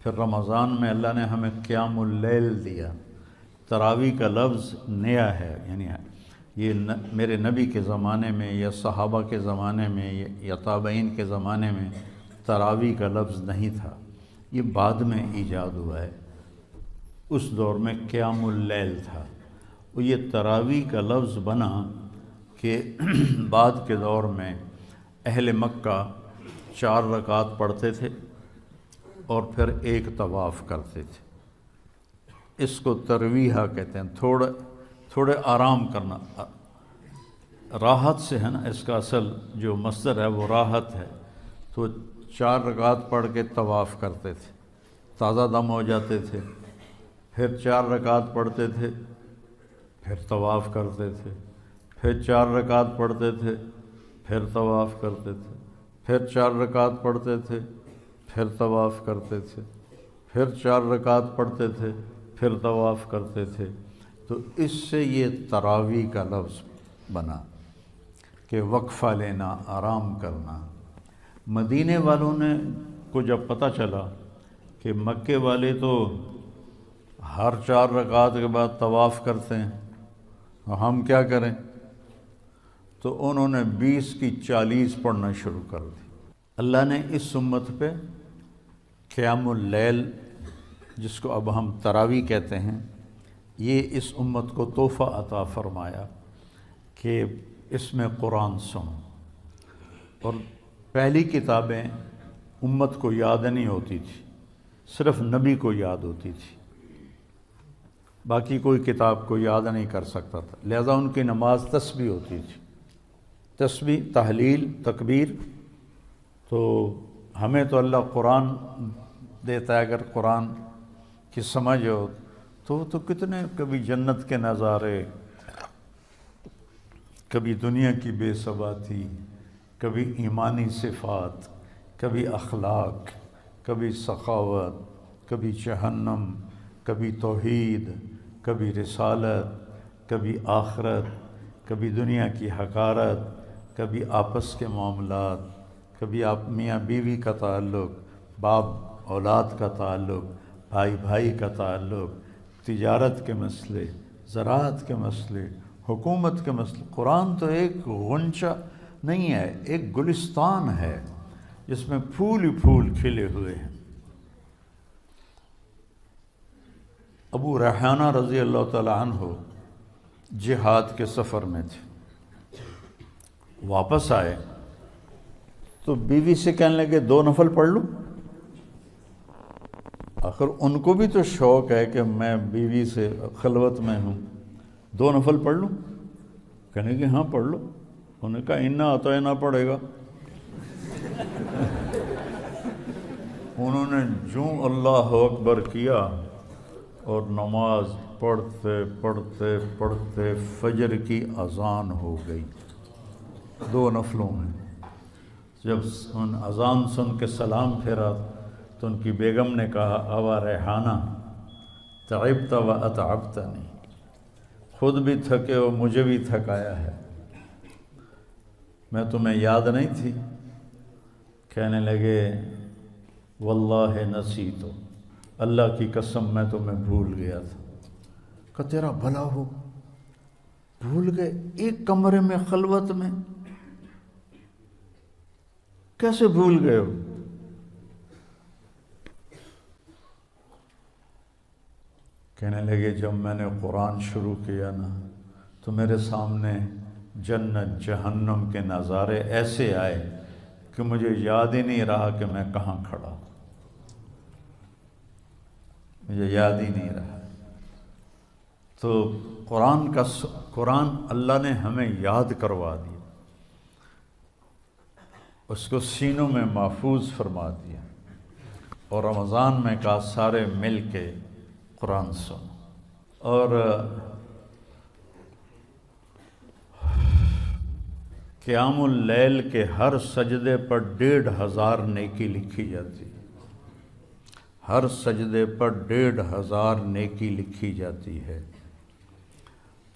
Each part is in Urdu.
پھر رمضان میں اللہ نے ہمیں قیام اللیل دیا۔ تراویح کا لفظ نیا ہے، یعنی یہ میرے نبی کے زمانے میں یا صحابہ کے زمانے میں یا تابعین کے زمانے میں تراویح کا لفظ نہیں تھا، یہ بعد میں ایجاد ہوا ہے۔ اس دور میں قیام اللیل تھا، اور یہ تراویح کا لفظ بنا کہ بعد کے دور میں اہل مکہ 4 رکعت پڑھتے تھے اور پھر ایک طواف کرتے تھے۔ اس کو ترویحہ کہتے ہیں، تھوڑے آرام کرنا، راحت سے ہے نا، اس کا اصل جو مصدر ہے وہ راحت ہے۔ تو 4 رکعت پڑھ کے طواف کرتے تھے، تازہ دم ہو جاتے تھے، پھر 4 رکعت پڑھتے تھے، پھر طواف کرتے تھے، پھر 4 رکعت پڑھتے تھے، پھر طواف کرتے تھے، پھر 4 رکعت پڑھتے تھے، پھر طواف کرتے تھے، پھر 4 رکعت پڑھتے تھے، پھر طواف کرتے تھے۔ تو اس سے یہ تراویح کا لفظ بنا کہ وقفہ لینا، آرام کرنا۔ مدینے والوں نے کو جب پتہ چلا کہ مکے والے تو ہر 4 رکعت کے بعد طواف کرتے ہیں، ہم کیا کریں؟ تو انہوں نے 20 کی 40 پڑھنا شروع کر دی۔ اللہ نے اس امت پہ قیام اللیل، جس کو اب ہم تراویح کہتے ہیں، یہ اس امت کو تحفہ عطا فرمایا کہ اس میں قرآن سنو۔ اور پہلی کتابیں امت کو یاد نہیں ہوتی تھی، صرف نبی کو یاد ہوتی تھی، باقی کوئی کتاب کو یاد نہیں کر سکتا تھا، لہذا ان کی نماز تسبیح ہوتی تھی، تسبیح، تحلیل، تکبیر۔ تو ہمیں تو اللہ قرآن دیتا ہے، اگر قرآن کی سمجھ ہو تو کتنے کبھی جنت کے نظارے، کبھی دنیا کی بے ثباتی، کبھی ایمانی صفات، کبھی اخلاق، کبھی سخاوت، کبھی جہنم، کبھی توحید، کبھی رسالت، کبھی آخرت، کبھی دنیا کی حقارت، کبھی آپس کے معاملات، کبھی آپ میاں بیوی کا تعلق، باپ اولاد کا تعلق، بھائی بھائی کا تعلق، تجارت کے مسئلے، زراعت کے مسئلے، حکومت کے مسئلے۔ قرآن تو ایک غنچہ نہیں ہے، ایک گلستان ہے جس میں پھول ہی پھول کھلے ہوئے ہیں۔ ابو ریحانہ رضی اللہ تعالیٰ عنہ جہاد کے سفر میں تھے، واپس آئے تو بیوی سے کہنے لگے 2 نفل پڑھ لوں۔ آخر ان کو بھی تو شوق ہے کہ میں بیوی سے خلوت میں ہوں، 2 نفل پڑھ لوں؟ کہنے کہ ہاں پڑھ لو۔ انہوں نے کہا انا اطعنا پڑھے گا۔ انہوں نے جو اللہ اکبر کیا اور نماز پڑھتے پڑھتے پڑھتے فجر کی اذان ہو گئی 2 نفلوں میں۔ جب ان اذان سن کے سلام پھیرا تو ان کی بیگم نے کہا ابا ریحانہ تعبت و اتعبتنی، خود بھی تھکے اور مجھے بھی تھکایا ہے، میں تمہیں یاد نہیں تھی؟ کہنے لگے واللہ نسیتو، اللہ کی قسم میں تمہیں بھول گیا تھا۔ کہ تیرا بھلا ہو، بھول گئے؟ ایک کمرے میں خلوت میں کیسے بھول گئے ہو؟ کہنے لگے جب میں نے قرآن شروع کیا نا تو میرے سامنے جنت جہنم کے نظارے ایسے آئے کہ مجھے یاد ہی نہیں رہا کہ میں کہاں کھڑا ہوں، مجھے یاد ہی نہیں رہا۔ تو قرآن اللہ نے ہمیں یاد کروا دیا، اس کو سینوں میں محفوظ فرما دیا، اور رمضان میں کہا سارے مل کے قرآن سنو۔ اور قیام اللیل کے ہر سجدے پر 1500 نیکی لکھی جاتی ہے، ہر سجدے پر 1500 نیکی لکھی جاتی ہے۔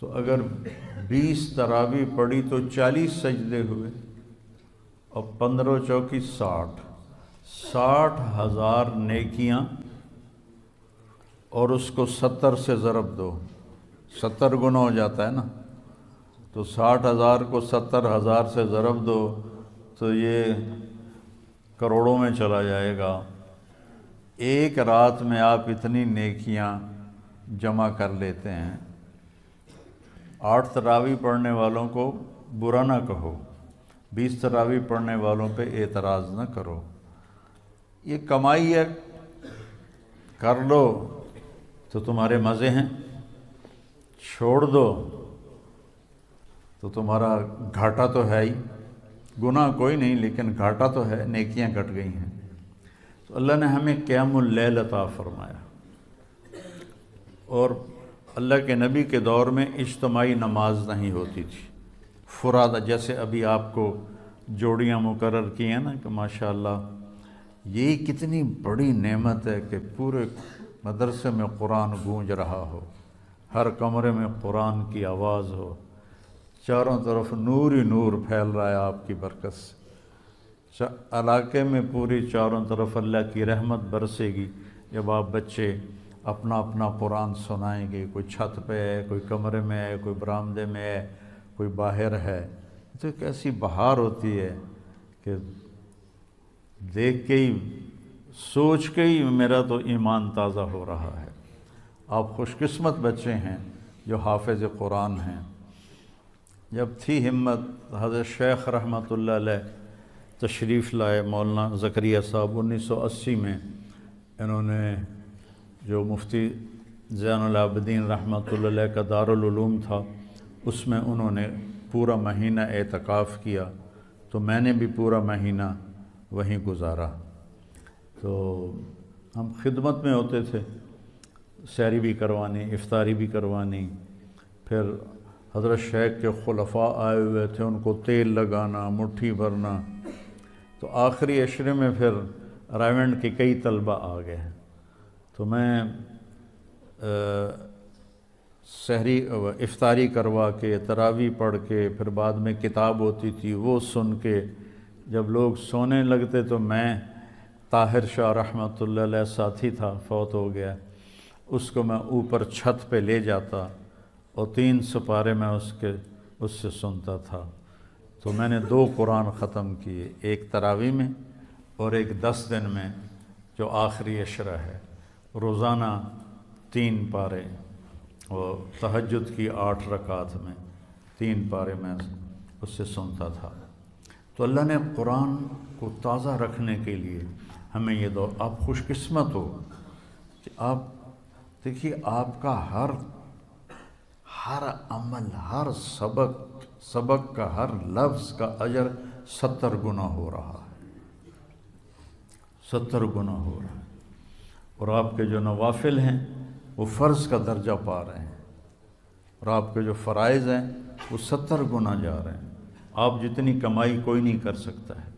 تو اگر 20 تراویح پڑھی تو 40 سجدے ہوئے، اور 15 چوکی 60 60,000 نیکیاں اور اس کو 70 سے ضرب دو، 70 گنا ہو جاتا ہے نا، تو 60,000 کو 70,000 سے ضرب دو تو یہ کروڑوں میں چلا جائے گا۔ ایک رات میں آپ اتنی نیکیاں جمع کر لیتے ہیں۔ 8 تراویح پڑھنے والوں کو برا نہ کہو، 20 تراویح پڑھنے والوں پہ اعتراض نہ کرو، یہ کمائی ہے، کر لو تو تمہارے مزے ہیں، چھوڑ دو تو تمہارا گھاٹا تو ہے ہی، گناہ کوئی نہیں لیکن گھاٹا تو ہے، نیکیاں کٹ گئی ہیں۔ تو اللہ نے ہمیں قیام اللیل عطا فرمایا، اور اللہ کے نبی کے دور میں اجتماعی نماز نہیں ہوتی تھی، فرادہ، جیسے ابھی آپ کو جوڑیاں مقرر کی ہیں نا کہ ماشاءاللہ، یہ کتنی بڑی نعمت ہے کہ پورے مدرسے میں قرآن گونج رہا ہو، ہر کمرے میں قرآن کی آواز ہو، چاروں طرف نور ہی نور پھیل رہا ہے آپ کی برکت سے، علاقے میں پوری چاروں طرف اللہ کی رحمت برسے گی جب آپ بچے اپنا اپنا قرآن سنائیں گے، کوئی چھت پہ ہے، کوئی کمرے میں ہے، کوئی برآمدے میں ہے، کوئی باہر ہے، تو ایک ایسی بہار ہوتی ہے کہ دیکھ کے ہی، سوچ کے ہی میرا تو ایمان تازہ ہو رہا ہے۔ آپ خوش قسمت بچے ہیں جو حافظ قرآن ہیں۔ جب تھی ہمت، حضرت شیخ رحمۃ اللہ علیہ تشریف لائے، مولانا زکریا صاحب 1980 میں، انہوں نے جو مفتی زین العابدین رحمۃ اللہ علیہ کا دارالعلوم تھا، اس میں انہوں نے پورا مہینہ اعتکاف کیا، تو میں نے بھی پورا مہینہ وہیں گزارا۔ تو ہم خدمت میں ہوتے تھے، سحری بھی کروانی، افطاری بھی کروانی، پھر حضرت شیخ کے خلفاء آئے ہوئے تھے، ان کو تیل لگانا، مٹھی بھرنا، تو آخری عشرے میں پھر رائیونڈ کے کئی طلبہ آ گئے، تو میں سحری افطاری کروا کے، تراویح پڑھ کے، پھر بعد میں کتاب ہوتی تھی وہ سن کے، جب لوگ سونے لگتے تو میں، طاہر شاہ رحمۃ اللہ علیہ ساتھی تھا، فوت ہو گیا، اس کو میں اوپر چھت پہ لے جاتا اور 3 سپارے میں اس سے سنتا تھا۔ تو میں نے 2 قرآن ختم کیے، ایک تراویح میں اور ایک 10 دن میں جو آخری عشرہ ہے، روزانہ 3 پارے، اور تہجد کی 8 رکعات میں 3 پارے میں اس سے سنتا تھا۔ تو اللہ نے قرآن کو تازہ رکھنے کے لیے ہمیں یہ دور، آپ خوش قسمت ہو کہ آپ دیکھیے، آپ کا ہر عمل، ہر سبق کا ہر لفظ کا اجر 70 گنا ہو رہا ہے، 70 گنا ہو رہا ہے، اور آپ کے جو نوافل ہیں وہ فرض کا درجہ پا رہے ہیں، اور آپ کے جو فرائض ہیں وہ 70 گنا جا رہے ہیں۔ آپ جتنی کمائی کوئی نہیں کر سکتا ہے،